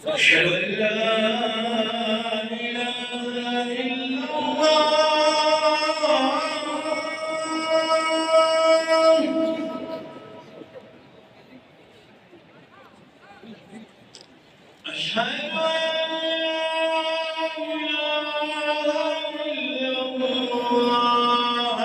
أشهد أن لا إله إلا الله أشهد أن لا إله إلا الله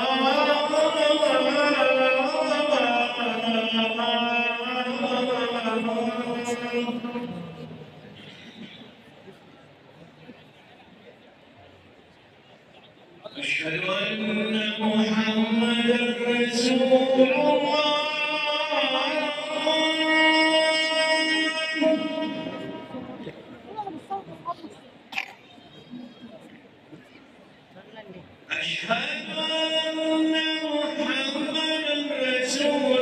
أشهد أن محمدًا رسول الله أشهد أن محمدًا رسول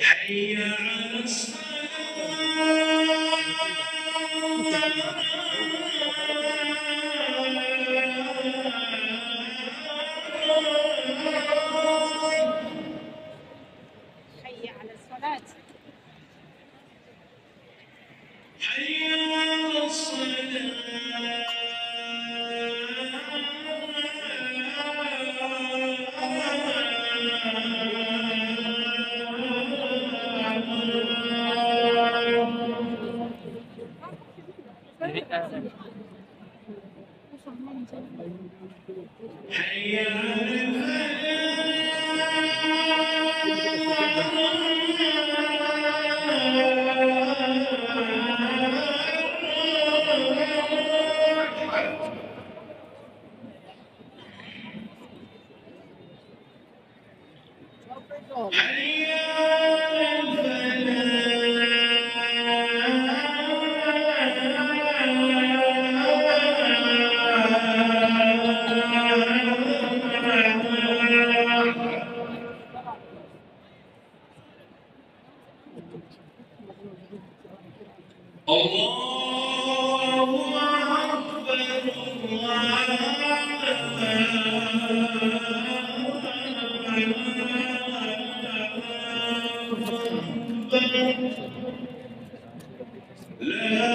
حي على الصلاة حي على الصلاة حي على الصلاة حي على حي على الله أكبر الله أكبر لا